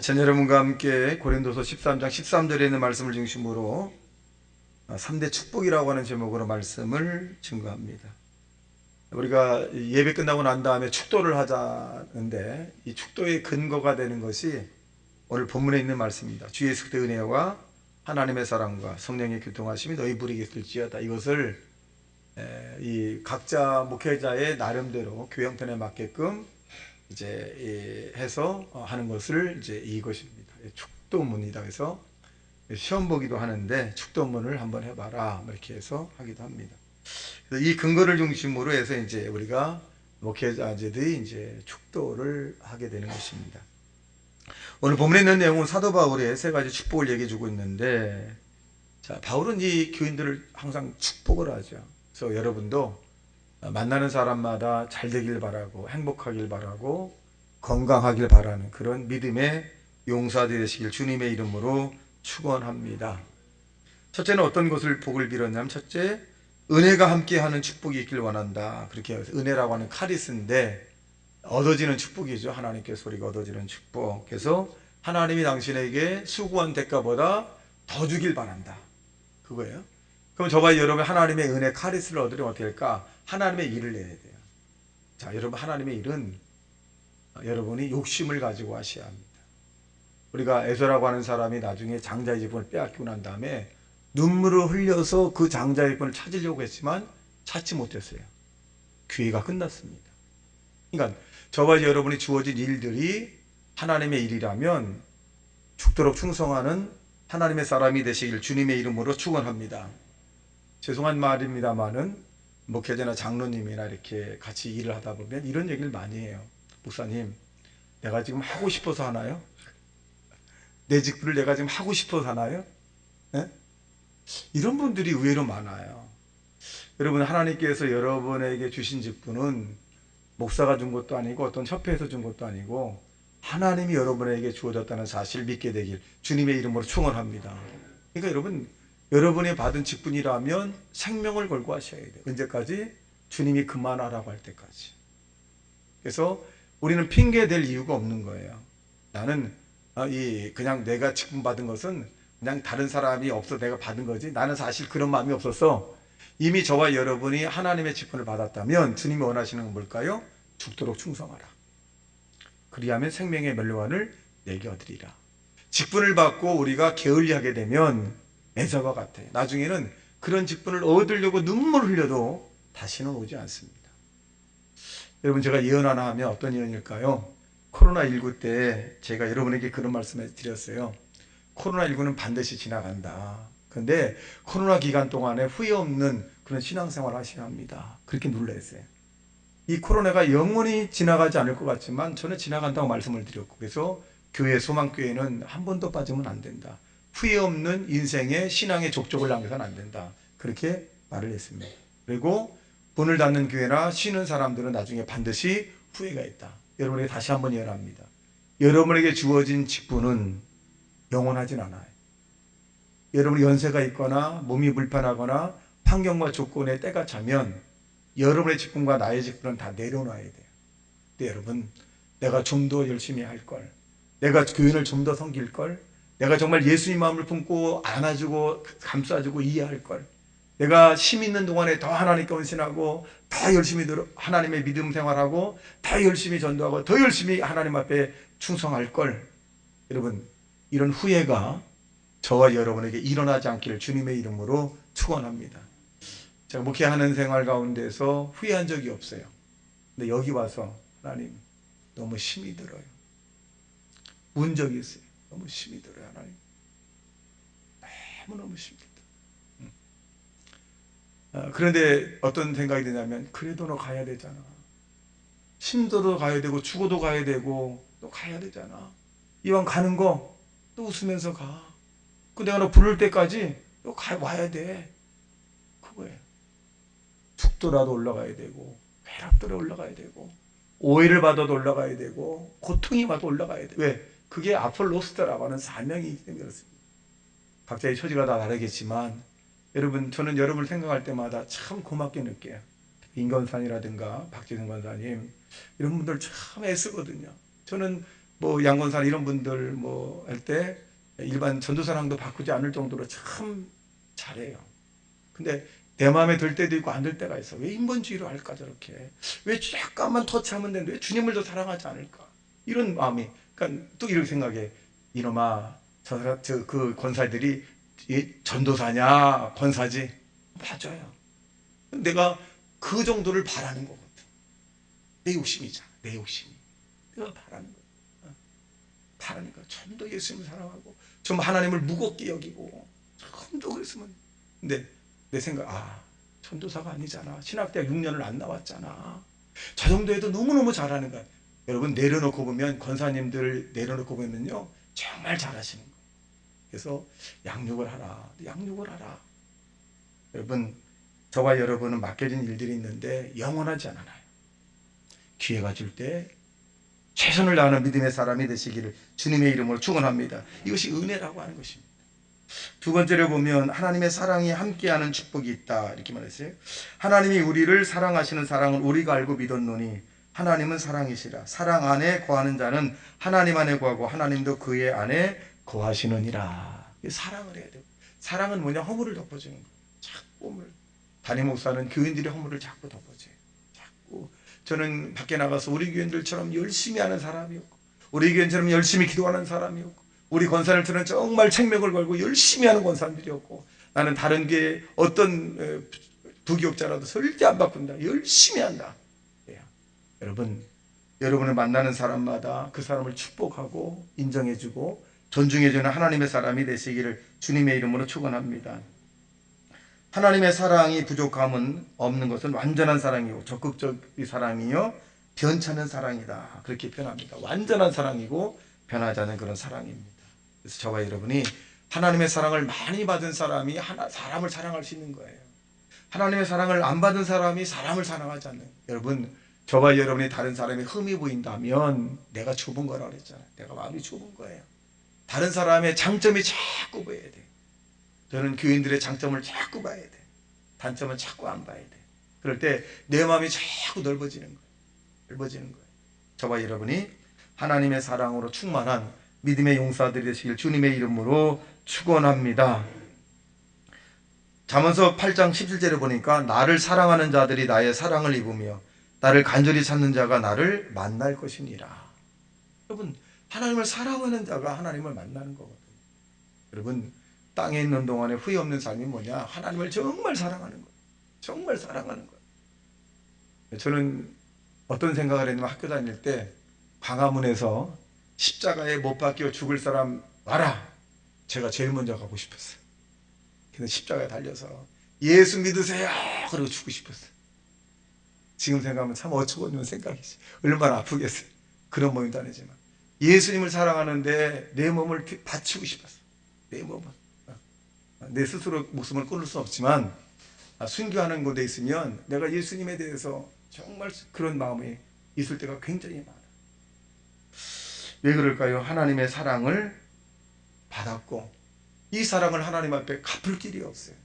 전 여러분과 함께 고린도서 13장 13절에 있는 말씀을 중심으로 3대 축복이라고 하는 제목으로 말씀을 증거합니다. 우리가 예배 끝나고 난 다음에 축도를 하자는데 이 축도의 근거가 되는 것이 오늘 본문에 있는 말씀입니다. 주 예수 그리스도의 은혜와 하나님의 사랑과 성령의 교통하심이 너희 부리게 될지어다. 이것을 이 각자 목회자의 나름대로 교회 형편에 맞게끔 이제 해서 하는 것을 이제 이것입니다. 축도문이다. 그래서 시험 보기도 하는데 축도문을 한번 해봐라 이렇게 해서 하기도 합니다. 그래서 이 근거를 중심으로 해서 이제 우리가 목회자들이 이제 축도를 하게 되는 것입니다. 오늘 본문에 있는 내용은 사도 바울의 세 가지 축복을 얘기해 주고 있는데, 자, 바울은 이 교인들을 항상 축복을 하죠. 그래서 여러분도 만나는 사람마다 잘 되길 바라고 행복하길 바라고 건강하길 바라는 그런 믿음의 용사들이 되시길 주님의 이름으로 축원합니다. 첫째는 어떤 것을 복을 빌었냐면, 첫째, 은혜가 함께하는 축복이 있길 원한다. 그렇게 해서 은혜라고 하는 카리스인데 얻어지는 축복이죠. 하나님께서 우리가 얻어지는 축복. 그래서 하나님이 당신에게 수고한 대가보다 더 주길 바란다. 그거예요. 그럼 저와 여러분 하나님의 은혜 카리스를 얻으려면 어떻게 할까? 하나님의 일을 내야 돼요. 자, 여러분 하나님의 일은 여러분이 욕심을 가지고 하셔야 합니다. 우리가 에서라고 하는 사람이 나중에 장자의 직분을 빼앗기고 난 다음에 눈물을 흘려서 그 장자의 직분을 찾으려고 했지만 찾지 못했어요. 기회가 끝났습니다. 그러니까 저와 여러분이 주어진 일들이 하나님의 일이라면 죽도록 충성하는 하나님의 사람이 되시길 주님의 이름으로 축원합니다. 죄송한 말입니다만은 목회자나 장로님이나 이렇게 같이 일을 하다 보면 이런 얘기를 많이 해요. 목사님, 내가 지금 하고 싶어서 하나요? 내 직분을 내가 지금 하고 싶어서 하나요? 네? 이런 분들이 의외로 많아요. 여러분, 하나님께서 여러분에게 주신 직분은 목사가 준 것도 아니고 어떤 협회에서 준 것도 아니고 하나님이 여러분에게 주어졌다는 사실을 믿게 되길 주님의 이름으로 축원합니다. 그러니까 여러분, 여러분이 받은 직분이라면 생명을 걸고 하셔야 돼요. 언제까지? 주님이 그만하라고 할 때까지. 그래서 우리는 핑계 댈 이유가 없는 거예요. 나는 그냥 내가 직분 받은 것은 그냥 다른 사람이 없어 내가 받은 거지. 나는 사실 그런 마음이 없었어. 이미 저와 여러분이 하나님의 직분을 받았다면 주님이 원하시는 건 뭘까요? 죽도록 충성하라. 그리하면 생명의 멸류관을 내게 얻으리라. 직분을 받고 우리가 게을리하게 되면 에서와 같아요. 나중에는 그런 직분을 얻으려고 눈물 흘려도 다시는 오지 않습니다. 여러분, 제가 예언 하나 하면 어떤 예언일까요? 코로나19 때 제가 여러분에게 그런 말씀을 드렸어요. 코로나19는 반드시 지나간다. 그런데 코로나 기간 동안에 후회 없는 그런 신앙생활을 하셔야 합니다. 그렇게 눌러했어요. 이 코로나가 영원히 지나가지 않을 것 같지만 저는 지나간다고 말씀을 드렸고, 그래서 교회 소망교회는 한 번도 빠지면 안 된다. 후회 없는 인생의 신앙의 족적을 남겨서는 안 된다. 그렇게 말을 했습니다. 그리고 문을 닫는 교회나 쉬는 사람들은 나중에 반드시 후회가 있다. 여러분에게 다시 한번 예언합니다. 여러분에게 주어진 직분은 영원하진 않아요. 여러분이 연세가 있거나 몸이 불편하거나 환경과 조건에 때가 차면 여러분의 직분과 나의 직분은 다 내려놔야 돼요. 근데 여러분, 내가 좀 더 열심히 할 걸, 내가 교인을 좀 더 섬길 걸, 내가 정말 예수님 마음을 품고 안아주고 감싸주고 이해할 걸, 내가 힘 있는 동안에 더 하나님께 헌신하고 더 열심히 하나님의 믿음 생활하고 더 열심히 전도하고 더 열심히 하나님 앞에 충성할 걸. 여러분, 이런 후회가 저와 여러분에게 일어나지 않기를 주님의 이름으로 축원합니다. 제가 목회하는 생활 가운데서 후회한 적이 없어요. 근데 여기 와서 하나님 너무 힘이 들어요. 운 적이 있어요. 너무 힘이 들어요. 하나님 너무너무 힘이 들어요. 그런데 어떤 생각이 드냐면, 그래도 너 가야 되잖아. 힘들어도 가야 되고 죽어도 가야 되고 너 가야 되잖아. 이왕 가는 거 또 웃으면서 가. 그 내가 너 부를 때까지 너 와야 돼. 그거예요. 죽더라도 올라가야 되고 회랍더라도 올라가야 되고 오해를 받아도 올라가야 되고 고통이 와도 올라가야 돼. 왜? 그게 아폴로스라고 하는 사명이기 때문에 그렇습니다. 각자의 처지가 다 다르겠지만 여러분, 저는 여러분을 생각할 때마다 참 고맙게 느껴요. 임건산이라든가 박지성 권사님 이런 분들 참 애쓰거든요. 저는 뭐 양권사 이런 분들 뭐 할 때 일반 전도사랑도 바꾸지 않을 정도로 참 잘해요. 근데 내 마음에 들 때도 있고 안 들 때가 있어. 왜 인본주의로 할까 저렇게? 왜 약간만 터치하면 되는데 왜 주님을 더 사랑하지 않을까? 이런 마음이. 그러니까 또 이렇게 생각해. 이놈아, 그 권사들이 전도사냐 권사지? 맞아요. 내가 그 정도를 바라는 거거든. 내 욕심이잖아. 내 욕심이. 내가 바라는 거. 바라는 거. 좀 더 예수님을 사랑하고, 좀 하나님을 무겁게 여기고, 좀 더 그랬으면. 근데 내 생각, 전도사가 아니잖아. 신학대학 6년을 안 나왔잖아. 저 정도 해도 너무너무 잘하는 거야. 여러분, 내려놓고 보면, 권사님들 내려놓고 보면요, 정말 잘하시는 거예요. 그래서 양육을 하라. 양육을 하라. 여러분, 저와 여러분은 맡겨진 일들이 있는데 영원하지 않아요. 기회가 줄 때 최선을 다하는 믿음의 사람이 되시기를 주님의 이름으로 축원합니다. 이것이 은혜라고 하는 것입니다. 두 번째로 보면 하나님의 사랑이 함께하는 축복이 있다 이렇게 말했어요. 하나님이 우리를 사랑하시는 사랑은 우리가 알고 믿었노니 하나님은 사랑이시라. 사랑 안에 거하는 자는 하나님 안에 거하고 하나님도 그의 안에 거하시느니라. 사랑을 해야 돼요. 사랑은 뭐냐? 허물을 덮어주는 거예요. 자꾸 허물. 담임 목사는 교인들의 허물을 자꾸 덮어줘요. 자꾸. 저는 밖에 나가서 우리 교인들처럼 열심히 하는 사람이었고, 우리 교인처럼 열심히 기도하는 사람이었고, 우리 권사들처럼 정말 생명을 걸고 열심히 하는 권사들이었고, 나는 다른 교회 어떤 부교육자라도 절대 안 바꾼다. 열심히 한다. 여러분, 여러분을 만나는 사람마다 그 사람을 축복하고 인정해주고 존중해주는 하나님의 사람이 되시기를 주님의 이름으로 축원합니다. 하나님의 사랑이 부족함은 없는 것은 완전한 사랑이고 적극적인 사랑이요 변찮은 사랑이다. 그렇게 표현합니다. 완전한 사랑이고 변하지 않는 그런 사랑입니다. 그래서 저와 여러분이 하나님의 사랑을 많이 받은 사람이 사람을 사랑할 수 있는 거예요. 하나님의 사랑을 안 받은 사람이 사람을 사랑하지 않는. 여러분, 저와 여러분이 다른 사람이 흠이 보인다면 내가 좁은 거라 그랬잖아요. 내가 마음이 좁은 거예요. 다른 사람의 장점이 자꾸 보여야 돼. 저는 교인들의 장점을 자꾸 봐야 돼. 단점은 자꾸 안 봐야 돼. 그럴 때 내 마음이 자꾸 넓어지는 거예요. 넓어지는 거예요. 저와 여러분이 하나님의 사랑으로 충만한 믿음의 용사들이 되시길 주님의 이름으로 축원합니다. 잠언서 8장 17절에 보니까 나를 사랑하는 자들이 나의 사랑을 입으며 나를 간절히 찾는 자가 나를 만날 것이니라. 여러분, 하나님을 사랑하는 자가 하나님을 만나는 거거든요. 여러분, 땅에 있는 동안에 후회 없는 삶이 뭐냐? 하나님을 정말 사랑하는 거예요. 정말 사랑하는 거예요. 저는 어떤 생각을 했냐면 학교 다닐 때 광화문에서 십자가에 못 박혀 죽을 사람 와라. 제가 제일 먼저 가고 싶었어요. 그래서 십자가에 달려서 예수 믿으세요. 그러고 죽고 싶었어요. 지금 생각하면 참 어처구니없는 생각이지. 얼마나 아프겠어요. 그런 모임도 아니지만 예수님을 사랑하는데 내 몸을 바치고 싶었어요. 내 몸을. 내 스스로 목숨을 끊을 수 없지만 순교하는 곳에 있으면 내가 예수님에 대해서 정말 그런 마음이 있을 때가 굉장히 많아요. 왜 그럴까요? 하나님의 사랑을 받았고 이 사랑을 하나님 앞에 갚을 길이 없어요.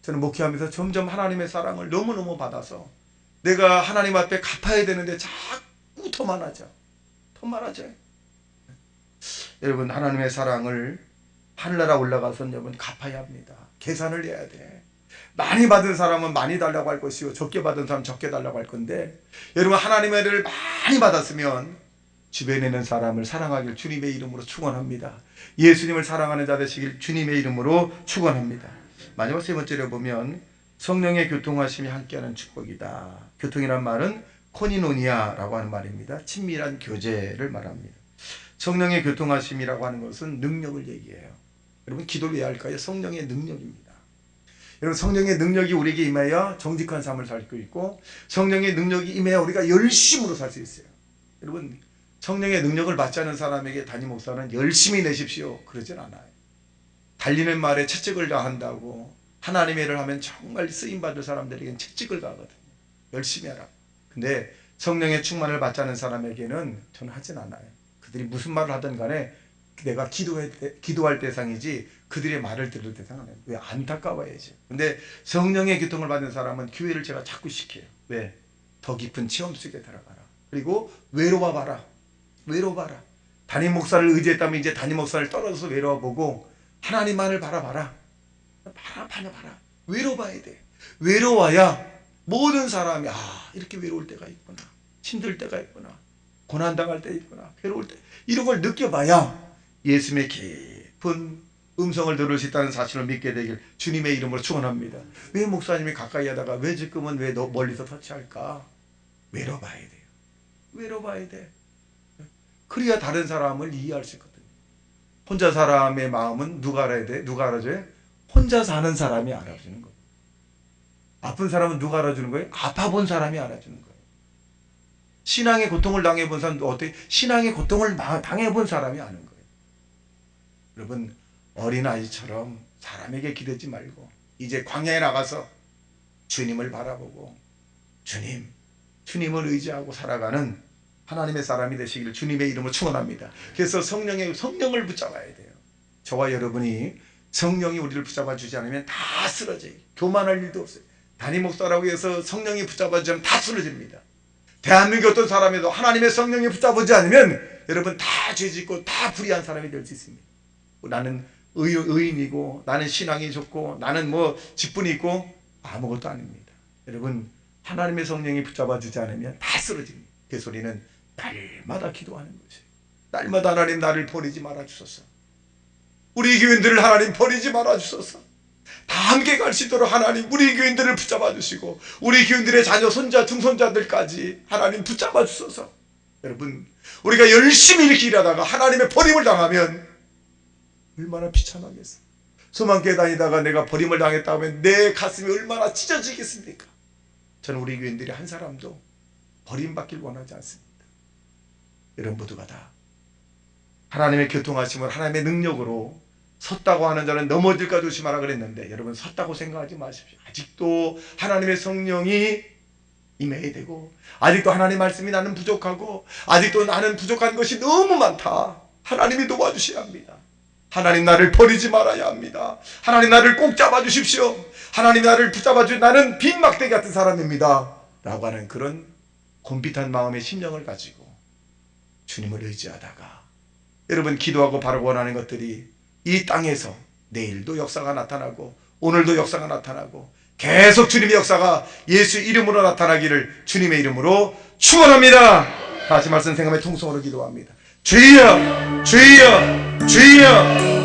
저는 목회하면서 점점 하나님의 사랑을 너무너무 받아서 내가 하나님 앞에 갚아야 되는데 자꾸 더 많아져. 더 많아져요. 여러분, 하나님의 사랑을 하늘나라 올라가서는 여러분 갚아야 합니다. 계산을 해야 돼. 많이 받은 사람은 많이 달라고 할 것이요 적게 받은 사람은 적게 달라고 할 건데, 여러분 하나님의 은혜를 많이 받았으면 주변에 있는 사람을 사랑하길 주님의 이름으로 축원합니다. 예수님을 사랑하는 자 되시길 주님의 이름으로 축원합니다. 마지막 세 번째로 보면 성령의 교통하심이 함께하는 축복이다. 교통이란 말은 코니노니아라고 하는 말입니다. 친밀한 교제를 말합니다. 성령의 교통하심이라고 하는 것은 능력을 얘기해요. 여러분, 기도를 왜 할까요? 성령의 능력입니다. 여러분, 성령의 능력이 우리에게 임하여 정직한 삶을 살 수 있고 성령의 능력이 임해야 우리가 열심으로 살 수 있어요. 여러분, 성령의 능력을 받지 않은 사람에게 담임 목사는 열심히 내십시오 그러진 않아요. 달리는 말에 채찍을 가한다고 하나님의 일을 하면 정말 쓰임받을 사람들에게는 채찍을 가거든요. 열심히 하라. 근데 성령의 충만을 받지 않은 사람에게는 저는 하진 않아요. 그들이 무슨 말을 하든 간에 내가 기도할 대상이지 그들의 말을 들을 대상은 아니에요. 왜? 안타까워야지. 근데 성령의 교통을 받은 사람은 교회를 제가 자꾸 시켜요. 왜? 더 깊은 체험 속에 들어가라. 그리고 외로워봐라. 외로워봐라. 담임 목사를 의지했다면 이제 담임 목사를 떨어져서 외로워보고 하나님만을 바라봐라. 바라. 외로워봐야 돼. 외로워야 모든 사람이 이렇게 외로울 때가 있구나, 힘들 때가 있구나, 고난당할 때 있구나, 괴로울 때, 이런 걸 느껴봐야 예수님의 깊은 음성을 들을 수 있다는 사실을 믿게 되길 주님의 이름으로 축원합니다. 왜 목사님이 가까이 하다가 왜 지금은 왜 너 멀리서 터치할까? 외로워봐야 돼요. 외로워봐야 돼. 그래야 다른 사람을 이해할 수 있거든요. 혼자 사람의 마음은 누가 알아야 돼? 누가 알아줘요? 혼자 사는 사람이 알아주는 거예요. 아픈 사람은 누가 알아주는 거예요? 아파본 사람이 알아주는 거예요. 신앙의 고통을 당해본 사람도 어떻게? 신앙의 고통을 당해본 사람이 아는 거예요. 여러분, 어린아이처럼 사람에게 기대지 말고 이제 광야에 나가서 주님을 바라보고 주님을 의지하고 살아가는 하나님의 사람이 되시기를 주님의 이름으로 축원합니다. 그래서 성령을 붙잡아야 돼요. 저와 여러분이 성령이 우리를 붙잡아 주지 않으면 다 쓰러져요. 교만할 일도 없어요. 담임 목사라고 해서 성령이 붙잡아 주지 않으면 다 쓰러집니다. 대한민국 어떤 사람에도 하나님의 성령이 붙잡지 않으면 여러분 다 죄짓고 다 불의한 사람이 될 수 있습니다. 나는 의인이고 나는 신앙이 좋고 나는 직분이 있고 아무것도 아닙니다. 여러분, 하나님의 성령이 붙잡아 주지 않으면 다 쓰러집니다. 그 소리는 날마다 기도하는 것이에요. 날마다 하나님 나를 버리지 말아 주소서. 우리 교인들을 하나님 버리지 말아 주소서. 다 함께 갈 수 있도록 하나님 우리 교인들을 붙잡아 주시고 우리 교인들의 자녀, 손자, 증손자들까지 하나님 붙잡아 주소서. 여러분, 우리가 열심히 이렇게 일하다가 하나님의 버림을 당하면 얼마나 비참하겠어요. 소망교회 다니다가 내가 버림을 당했다 하면 내 가슴이 얼마나 찢어지겠습니까? 저는 우리 교인들이 한 사람도 버림받길 원하지 않습니다. 여러분 모두가 다 하나님의 교통하심을 하나님의 능력으로 섰다고 하는 자는 넘어질까 조심하라 그랬는데 여러분 섰다고 생각하지 마십시오. 아직도 하나님의 성령이 임해야 되고 아직도 하나님 말씀이 나는 부족하고 아직도 나는 부족한 것이 너무 많다. 하나님이 도와주셔야 합니다. 하나님 나를 버리지 말아야 합니다. 하나님 나를 꼭 잡아주십시오. 하나님 나를 붙잡아주 나는 빈 막대기 같은 사람입니다 라고 하는 그런 곤빗한 마음의 심령을 가지고 주님을 의지하다가 여러분 기도하고 바라고 원하는 것들이 이 땅에서 내일도 역사가 나타나고 오늘도 역사가 나타나고 계속 주님의 역사가 예수 이름으로 나타나기를 주님의 이름으로 축원합니다. 다시 말씀 생각하며 통성으로 기도합니다. 주여 주여 주여